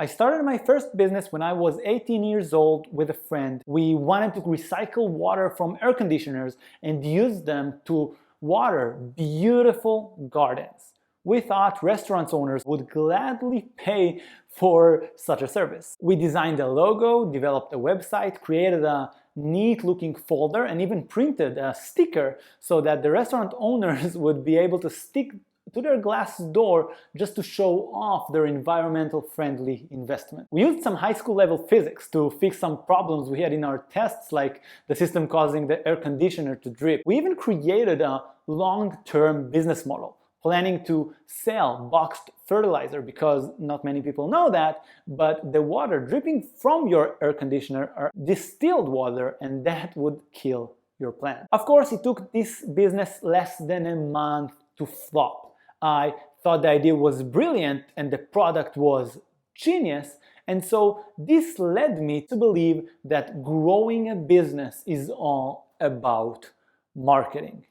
I started my first business when I was 18 years old with a friend. We wanted to recycle water from air conditioners and use them to water beautiful gardens. We thought restaurant owners would gladly pay for such a service. We designed a logo, developed a website, created a neat looking folder, and even printed a sticker so that the restaurant owners would be able to stick to their glass door just to show off their environmental friendly investment. We used some high school level physics to fix some problems we had in our tests, like the system causing the air conditioner to drip. We even created a long-term business model, planning to sell boxed fertilizer, because not many people know that, but the water dripping from your air conditioner are distilled water, and that would kill your plant. Of course, it took this business less than a month to flop. I thought the idea was brilliant and the product was genius, and so this led me to believe that growing a business is all about marketing.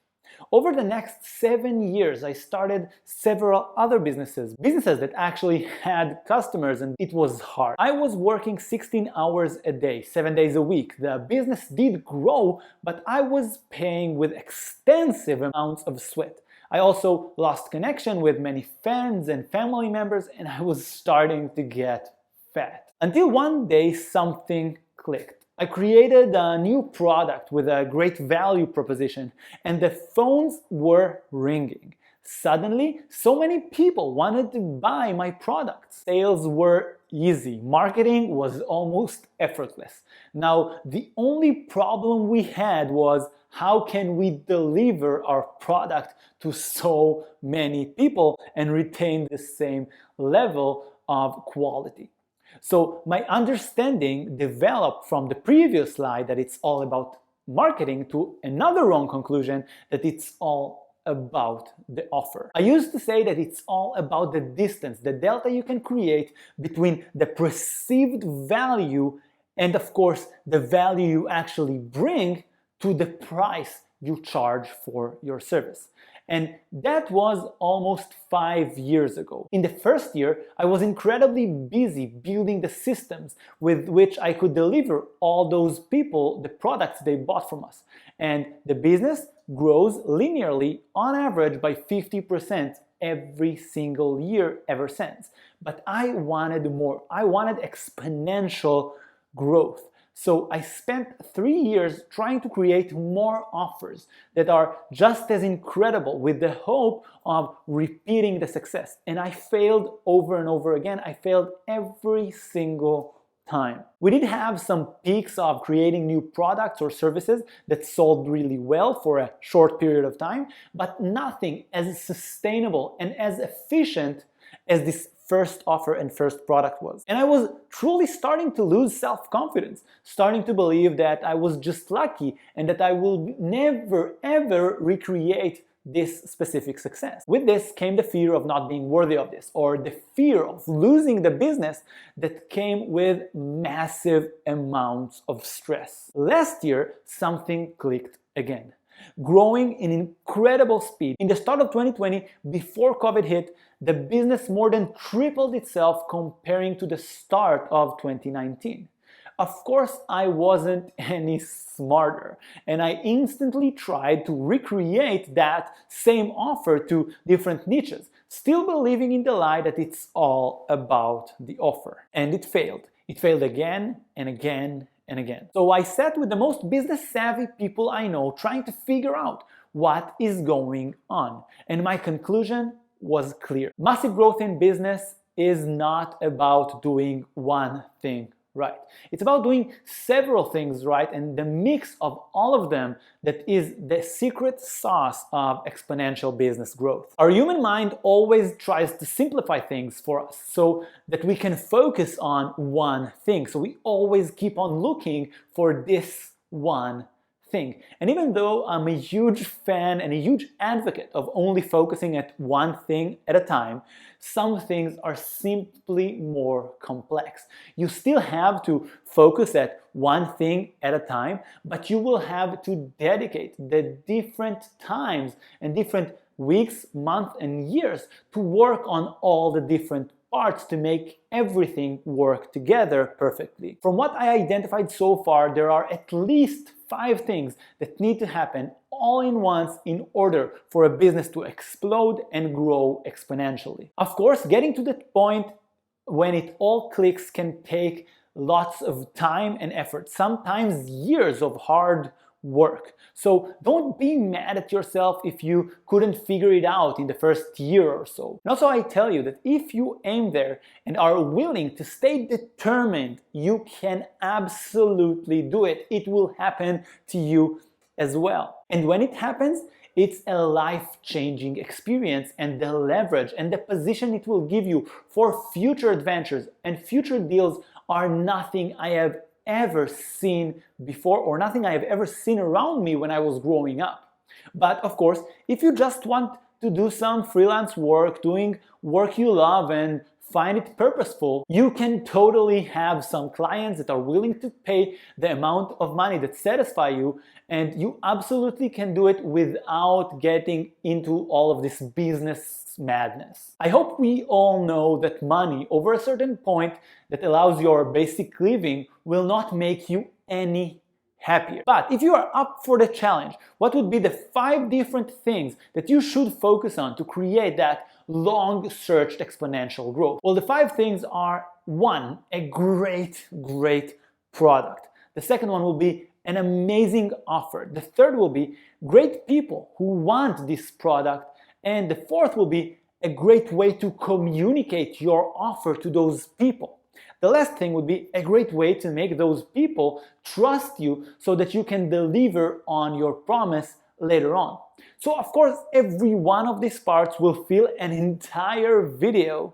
Over the next 7 years, I started several other businesses that actually had customers, and it was hard. I was working 16 hours a day, 7 days a week. The business did grow, but I was paying with extensive amounts of sweat. I also lost connection with many friends and family members, and I was starting to get fat. Until one day something clicked. I created a new product with a great value proposition, and the phones were ringing. Suddenly, so many people wanted to buy my products. Sales were easy. Marketing was almost effortless. Now, the only problem we had was, how can we deliver our product to so many people and retain the same level of quality? So my understanding developed from the previous slide that it's all about marketing to another wrong conclusion that it's all about the offer. I used to say that it's all about the distance, the delta you can create between the perceived value and, of course, the value you actually bring to the price you charge for your service. And that was almost 5 years ago. In the first year, I was incredibly busy building the systems with which I could deliver all those people the products they bought from us. And the business grows linearly on average by 50% every single year ever since. But I wanted more. I wanted exponential growth. So I spent 3 years trying to create more offers that are just as incredible, with the hope of repeating the success. And I failed over and over again. I failed every single time. We did have some peaks of creating new products or services that sold really well for a short period of time, but nothing as sustainable and as efficient as this first offer and first product was. And I was truly starting to lose self-confidence, starting to believe that I was just lucky and that I will never ever recreate this specific success. With this came the fear of not being worthy of this, or the fear of losing the business that came with massive amounts of stress. Last year, something clicked again. Growing in incredible speed. In the start of 2020, before COVID hit, the business more than tripled itself comparing to the start of 2019. Of course, I wasn't any smarter, and I instantly tried to recreate that same offer to different niches, still believing in the lie that it's all about the offer. And it failed. It failed again and again and again. So I sat with the most business savvy people I know, trying to figure out what is going on. And my conclusion was clear. Massive growth in business is not about doing one thing right. It's about doing several things right, and the mix of all of them that is the secret sauce of exponential business growth. Our human mind always tries to simplify things for us so that we can focus on one thing. So we always keep on looking for this one thing. And even though I'm a huge fan and a huge advocate of only focusing at one thing at a time, some things are simply more complex. You still have to focus at one thing at a time, but you will have to dedicate the different times and different weeks, months, and years to work on all the different parts to make everything work together perfectly. From what I identified so far, there are at least 5 things that need to happen all in once in order for a business to explode and grow exponentially. Of course, getting to that point when it all clicks can take lots of time and effort, sometimes years of hard work. So don't be mad at yourself if you couldn't figure it out in the first year or so. And also I tell you that if you aim there and are willing to stay determined, you can absolutely do it. It will happen to you as well. And when it happens, it's a life-changing experience, and the leverage and the position it will give you for future adventures and future deals are nothing I have ever seen before, or nothing I have ever seen around me when I was growing up. But of course, if you just want to do some freelance work, doing work you love and find it purposeful, you can totally have some clients that are willing to pay the amount of money that satisfy you, and you absolutely can do it without getting into all of this business madness. I hope we all know that money over a certain point that allows your basic living will not make you any happier. But if you are up for the challenge, what would be the 5 different things that you should focus on to create that long-searched exponential growth? Well, the 5 things are: 1, a great product. The second one will be an amazing offer. The third will be great people who want this product. And the fourth will be a great way to communicate your offer to those people. The last thing would be a great way to make those people trust you so that you can deliver on your promise later on. So of course, every one of these parts will fill an entire video.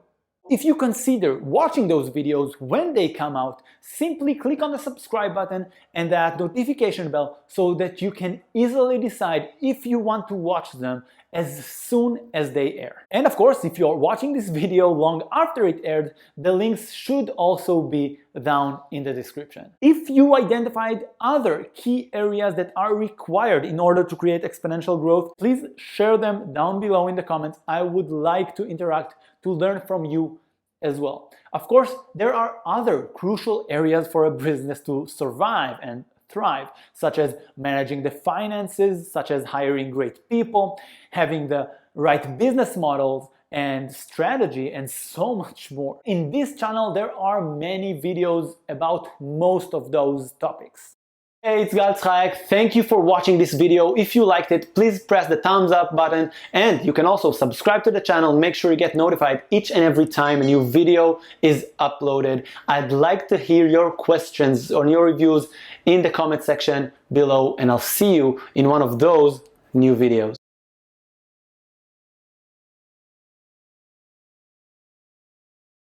If you consider watching those videos when they come out, simply click on the subscribe button and that notification bell so that you can easily decide if you want to watch them as soon as they air. And of course, if you're watching this video long after it aired, the links should also be down in the description. If you identified other key areas that are required in order to create exponential growth, please share them down below in the comments. I would like to interact, to learn from you as well. Of course, there are other crucial areas for a business to survive and thrive, such as managing the finances, such as hiring great people, having the right business models and strategy, and so much more. In this channel, there are many videos about most of those topics. Hey, it's Tzhayek. Thank you for watching this video. If you liked it, please press the thumbs up button, and you can also subscribe to the channel. Make sure you get notified each and every time a new video is uploaded. I'd like to hear your questions or your reviews in the comment section below, and I'll see you in one of those new videos.